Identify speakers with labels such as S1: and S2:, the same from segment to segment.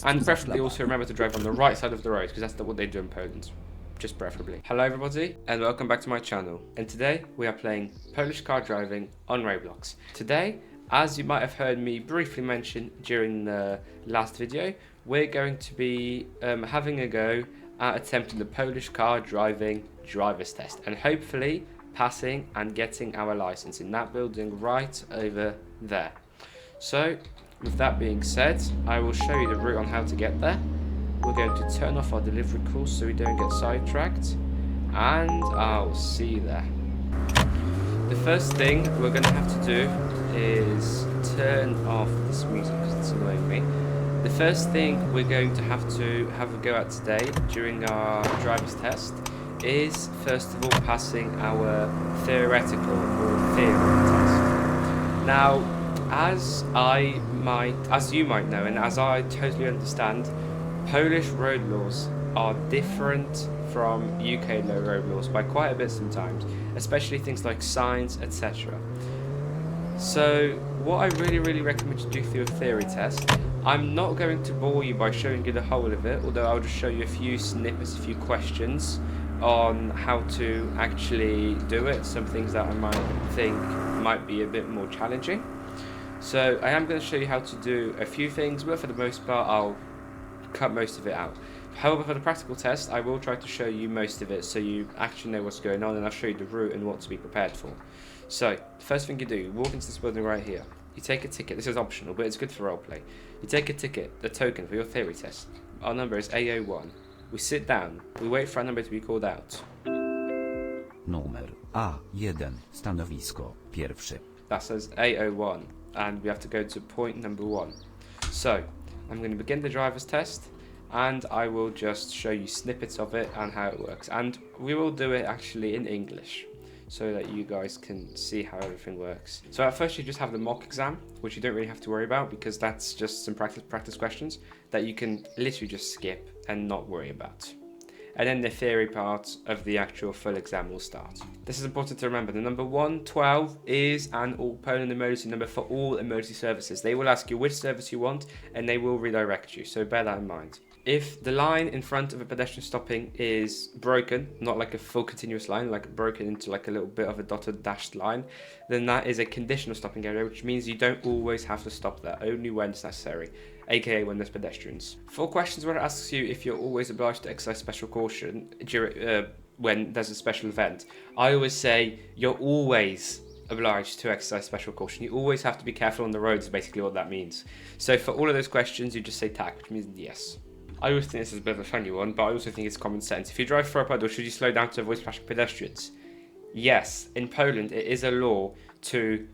S1: And preferably also remember to drive on the right side of the road, because that's what they do in Poland. Just preferably. Hello everybody, and welcome back to my channel. And today we are playing Polish car driving on Roblox. Today, as you might have heard me briefly mention during the last video, we're going to be having a go at attempting the Polish car driving driver's test, and hopefully passing and getting our license in that building right over there. So, with that being said, I will show you the route on how to get there. We're going to turn off our delivery calls so we don't get sidetracked, and I'll see you there. The first thing we're going to have to do is turn off this music because it's annoying me. The first thing we're going to have a go at today during our driver's test is first of all passing our theoretical or theory test. Now, as you might know, and as I totally understand, Polish road laws are different from UK road laws by quite a bit sometimes, especially things like signs, etc. So what I really recommend you do for your theory test, I'm not going to bore you by showing you the whole of it, although I'll just show you a few snippets, a few questions on how to actually do it, some things that I might think might be a bit more challenging. So I am going to show you how to do a few things, but for the most part I'll cut most of it out. However, for the practical test I will try to show you most of it so you actually know what's going on, and I'll show you the route and what to be prepared for. So the first thing you do, you walk into this building right here, you take a ticket. This is optional but it's good for roleplay. You take a ticket, the token for your theory test. Our number is A01. We sit down, we wait for our number to be called out.
S2: Numer A1, stanowisko pierwsze.
S1: That says A01, and we have to go to point number 1. So I'm going to begin the driver's test, and I will just show you snippets of it and how it works. And we will do it actually in English, so that you guys can see how everything works. So at first you just have the mock exam, which you don't really have to worry about because that's just some practice questions that you can literally just skip and not worry about. And then the theory part of the actual full exam will start. This is important to remember. The number 112 is an all Poland emergency number for all emergency services. They will ask you which service you want and they will redirect you, so bear that in mind. If the line in front of a pedestrian stopping is broken, not like a full continuous line, like broken into like a little bit of a dotted dashed line, then that is a conditional stopping area, which means you don't always have to stop there, only when it's necessary, aka when there's pedestrians. For questions where it asks you if you're always obliged to exercise special caution when there's a special event, I always say you're always obliged to exercise special caution. You always have to be careful on the roads, is basically what that means. So for all of those questions, you just say tak, which means yes. I always think this is a bit of a funny one, but I also think it's common sense. If you drive for a puddle, should you slow down to avoid splashing pedestrians? Yes, in Poland it is a law to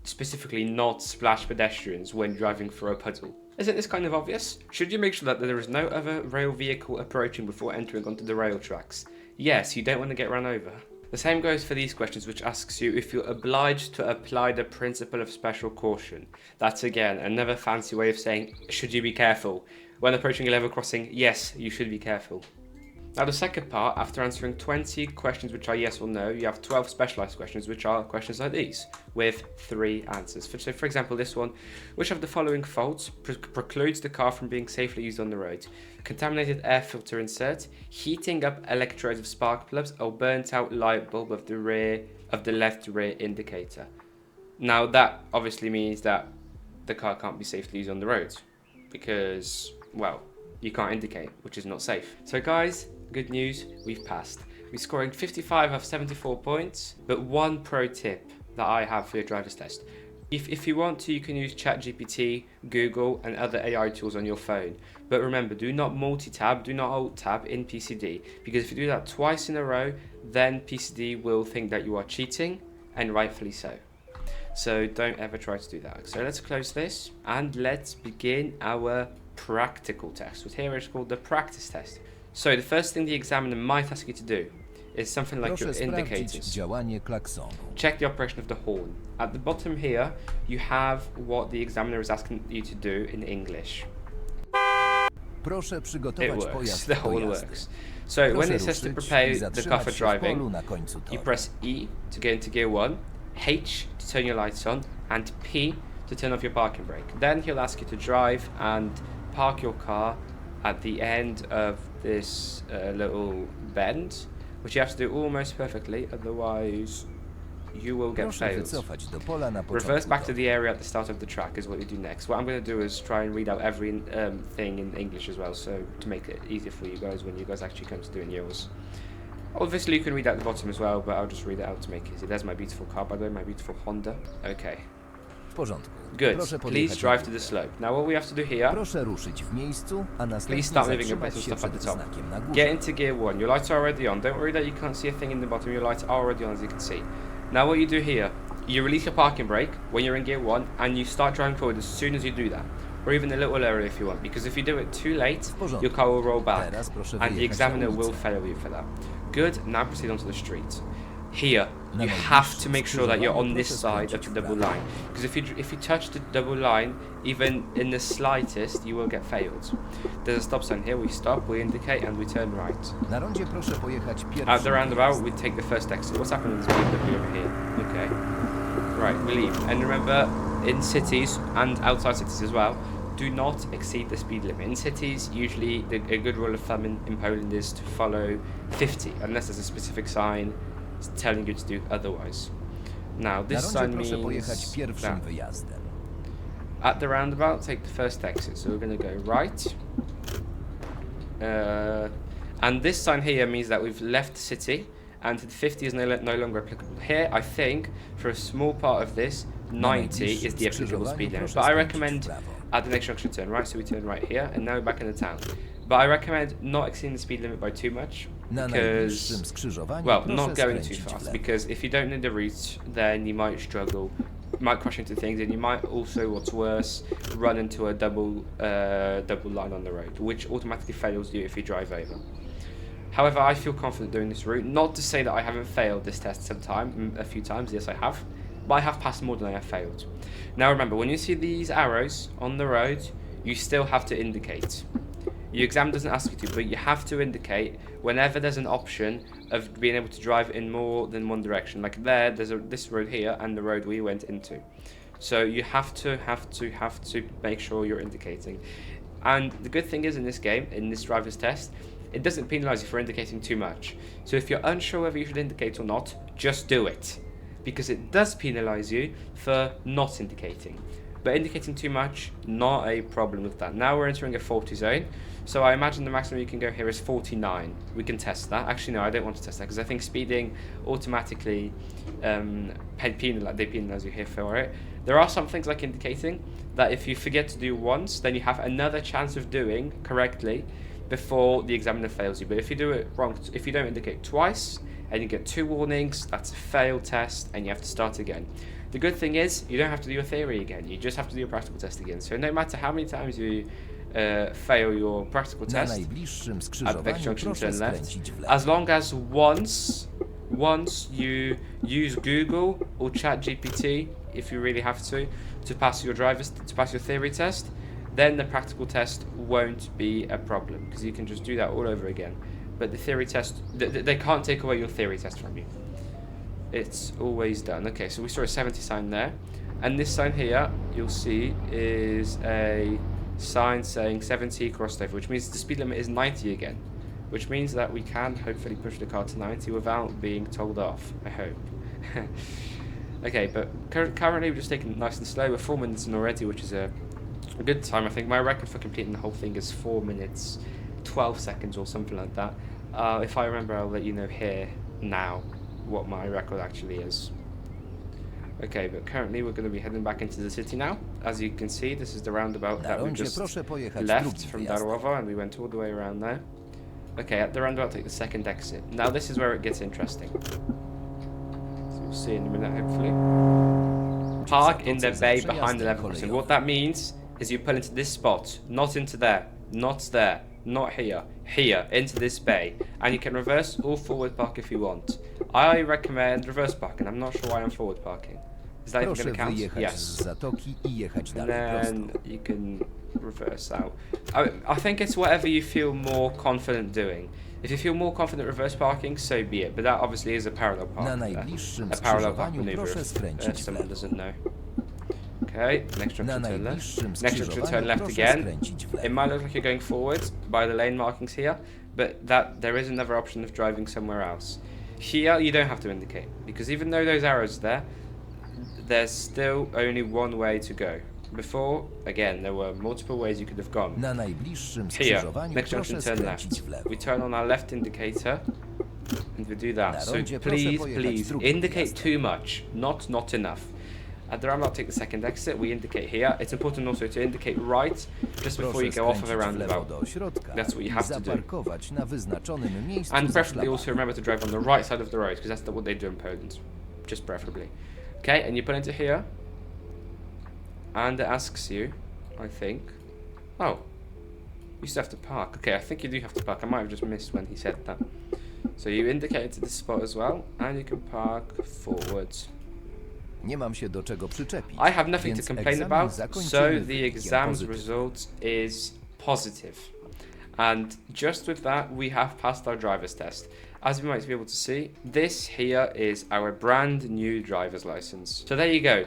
S1: specifically not splash pedestrians when driving for a puddle. Isn't this kind of obvious? Should you make sure that there is no other rail vehicle approaching before entering onto the rail tracks? Yes, you don't want to get run over. The same goes for these questions, which asks you if you're obliged to apply the principle of special caution. That's again another fancy way of saying, should you be careful? When approaching a level crossing, yes, you should be careful. Now the second part, after answering 20 questions which are yes or no, you have 12 specialised questions which are questions like these, with 3 answers. So for example this one, which of the following faults precludes the car from being safely used on the road? Contaminated air filter insert, heating up electrodes of spark plugs, or burnt out light bulb of the left rear indicator. Now that obviously means that the car can't be safely used on the road, because, well, you can't indicate, which is not safe. So guys, good news, we've passed. We're scoring 55 out of 74 points, but one pro tip that I have for your driver's test. If you want to, you can use ChatGPT, Google, and other AI tools on your phone. But remember, do not multi-tab, do not alt-tab in PCD, because if you do that twice in a row, then PCD will think that you are cheating, and rightfully so. So don't ever try to do that. So let's close this, and let's begin our practical test, which here is called the practice test. So the first thing the examiner might ask you to do is something like your indicators.
S2: Działanie klaksonu.
S1: Check the operation of the horn. At the bottom here, you have what the examiner is asking you to do in English.
S2: Proszę przygotować
S1: It works,
S2: pojazd
S1: the
S2: do
S1: horn
S2: jazdy.
S1: works. So when
S2: Proszę
S1: it says to
S2: ruszyć
S1: prepare
S2: i
S1: the car
S2: zatrzymać
S1: for
S2: się w
S1: driving,
S2: polu na końcu
S1: you
S2: toru.
S1: press E to get into gear 1, H to turn your lights on, and P to turn off your parking brake. Then he'll ask you to drive and park your car at the end of this little bend, which you have to do almost perfectly, otherwise you will get
S2: Proszę
S1: failed.
S2: wycofać do pola na
S1: Reverse
S2: początku
S1: back to
S2: drogi.
S1: the area at the start of the track is what you do next. What I'm going to do is try and read out every thing in English as well, so to make it easier for you guys when you guys actually come to doing yours. Obviously you can read out the bottom as well, but I'll just read it out to make it easy. There's my beautiful car, by the way, my beautiful Honda. Okay.
S2: W porządku.
S1: Good.
S2: Proszę
S1: Please
S2: podjechać
S1: drive
S2: na
S1: to
S2: górę.
S1: the slope. Now what we have to do here,
S2: Proszę ruszyć w miejscu, a następnie
S1: please start moving your
S2: zatrzymać
S1: pencil
S2: się
S1: stuff at the
S2: przed
S1: top.
S2: znakiem na górze.
S1: Get into gear 1. Your lights are already on. Don't worry that you can't see a thing in the bottom. Your lights are already on, as you can see. Now what you do here, you release your parking brake when you're in gear 1 and you start driving forward as soon as you do that. Or even a little earlier if you want, because if you do it too late,
S2: W porządku.
S1: your car will roll back
S2: Teraz proszę
S1: and the
S2: wyjechać na
S1: examiner
S2: ulicę.
S1: will fail you for that. Good, now proceed onto the street. Here,
S2: Na
S1: you have to
S2: najbliższym
S1: make sure that you're on this
S2: skrzyżowaniu
S1: side of
S2: proszę
S1: the double
S2: skręcić w
S1: line. Because if you touch the double line, even in the slightest, you will get failed. There's a stop sign here, we stop, we indicate and we turn right.
S2: Na rondzie proszę pojechać pierwszym
S1: At the roundabout, we
S2: wyjazdem.
S1: take the first exit. What's happening is BMW over here. Okay. Right, we leave. And remember, in cities and outside cities as well, do not exceed the speed limit. In cities, usually a good rule of thumb in Poland is to follow 50, unless there's a specific sign telling you to do otherwise. Now,
S2: Na
S1: this
S2: rondzie
S1: sign
S2: proszę pojechać
S1: means
S2: pierwszym
S1: that
S2: wyjazdem.
S1: at the roundabout, take the first exit. So we're going to go right. And this sign here means that we've left the city and the 50 is no longer applicable. Here, I think, for a small part of this, 90 is the applicable speed limit. But I recommend at the next junction turn right, so we turn right here, and now we're back in the town. But I recommend not exceeding the speed limit by too much,
S2: Na
S1: because,
S2: najbliższym skrzyżowaniu
S1: well,
S2: proszę
S1: not going too
S2: skręcić w
S1: fast,
S2: lewo.
S1: because if you don't know the route, then you might struggle, might crash into things, and you might also, what's worse, run into a double line on the road, which automatically fails you if you drive over. However, I feel confident doing this route. Not to say that I haven't failed this test a few times. Yes, I have. But I have passed more than I have failed. Now remember, when you see these arrows on the road, you still have to indicate. Your exam doesn't ask you to, but you have to indicate whenever there's an option of being able to drive in more than one direction. Like there's this road here and the road we went into. So you have to make sure you're indicating. And the good thing is in this game, in this driver's test, it doesn't penalise you for indicating too much. So if you're unsure whether you should indicate or not, just do it. Because it does penalise you for not indicating. But indicating too much, not a problem with that. Now we're entering a 40 zone. So I imagine the maximum you can go here is 49. We can test that. Actually, no, I don't want to test that because I think speeding automatically they penalise you here for it. There are some things like indicating that if you forget to do once, then you have another chance of doing correctly before the examiner fails you. But if you do it wrong, if you don't indicate twice and you get 2 warnings, that's a failed test and you have to start again. The good thing is you don't have to do your theory again, you just have to do your practical test again. So no matter how many times you fail your practical
S2: Na
S1: test
S2: najbliższym
S1: at the next
S2: skrzyżowaniu
S1: junction
S2: proszę
S1: turn left,
S2: skręcić w lewo.
S1: as long as once you use Google or ChatGPT, if you really have to pass your theory test, then the practical test won't be a problem because you can just do that all over again. But the theory test, they can't take away your theory test from you. It's always done. Okay, so we saw a 70 sign there, and this sign here you'll see is a sign saying 70 crossed over, which means the speed limit is 90 again, which means that we can hopefully push the car to 90 without being told off, I hope. Okay, but currently we're just taking it nice and slow. We're 4 minutes in already, which is a good time. I think my record for completing the whole thing is 4 minutes 12 seconds or something like that. If I remember, I'll let you know here now what my record actually is. Okay, but currently we're going to be heading back into the city now. As you can see, this is the roundabout
S2: Na
S1: that we
S2: rondzie
S1: just
S2: proszę pojechać
S1: left
S2: drugim
S1: from
S2: wyjazdem.
S1: Darłowo, and we went all the way around there. Okay, at the roundabout, take the second exit. Now this is where it gets interesting. So you'll see in a minute, hopefully. Park in the bay behind the level crossing. What that means is you pull into this spot, not into there, not there, not here, here, into this bay, and you can reverse or forward park if you want. I recommend reverse parking. I'm not sure why I'm forward parking. Is that even
S2: Proszę
S1: going to count?
S2: wyjechać
S1: Yes.
S2: z zatoki i jechać
S1: And
S2: dalej
S1: then
S2: prosto.
S1: you can reverse out. I think it's whatever you feel more confident doing. If you feel more confident reverse parking, so be it. But that obviously is a parallel park.
S2: Na najbliższym
S1: A parallel park
S2: skrzyżowaniu
S1: maneuver
S2: proszę
S1: if
S2: skręcić w
S1: someone
S2: lewo.
S1: doesn't know. Okay, next
S2: Na
S1: junction turn left.
S2: najbliższym
S1: Next junction turn
S2: skrzyżowaniu
S1: left
S2: proszę
S1: again.
S2: skręcić w
S1: It
S2: lewo.
S1: might look like you're going forwards by the lane markings here, but there is another option of driving somewhere else. Here, you don't have to indicate, because even though those arrows are there, there's still only one way to go. Before, again, there were multiple ways you could have gone.
S2: Na najbliższym
S1: Here,
S2: skrzyżowaniu
S1: next
S2: proszę
S1: junction turn
S2: skręcić
S1: left.
S2: w lewo.
S1: We turn on our left indicator, and we do that.
S2: Na
S1: So
S2: rondzie proszę
S1: please,
S2: pojechać
S1: please,
S2: drugim
S1: indicate
S2: wjazdem.
S1: too much, not enough. At the roundabout, take the second exit, we indicate here. It's important also to indicate right, just before you
S2: Proszę
S1: go off of a
S2: skręcić w lewo
S1: roundabout.
S2: do ośrodka
S1: That's what you
S2: i
S1: have to do.
S2: zaparkować na wyznaczonym miejscu
S1: And
S2: za
S1: preferably also
S2: szlabanem.
S1: remember to drive on the right side of the road, because that's what they do in Poland. Just preferably. Okay, and you put into here, and it asks you, I think, oh, you still have to park. Okay, I think you do have to park. I might have just missed when he said that. So you indicate to this spot as well, and you can park forwards.
S2: Nie mam się do czego przyczepić.
S1: I have nothing to
S2: więc
S1: complain
S2: egzamin
S1: about, so
S2: zakończymy
S1: the
S2: wynikiem
S1: exam's
S2: pozytywnym.
S1: result is positive. And just with that, we have passed our driver's test. As you might be able to see, this here is our brand new driver's license. So there you go.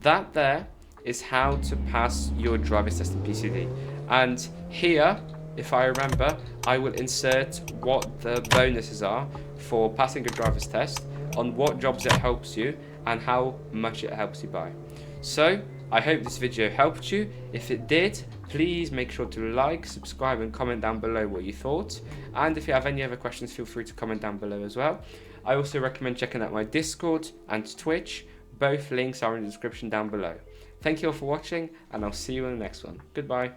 S1: That there is how to pass your driver's test in PCD. And here, if I remember, I will insert what the bonuses are for passing a driver's test, on what jobs it helps you, and how much it helps you by. So, I hope this video helped you. If it did, please make sure to like, subscribe, and comment down below what you thought. And if you have any other questions, feel free to comment down below as well. I also recommend checking out my Discord and Twitch. Both links are in the description down below. Thank you all for watching, and I'll see you in the next one. Goodbye.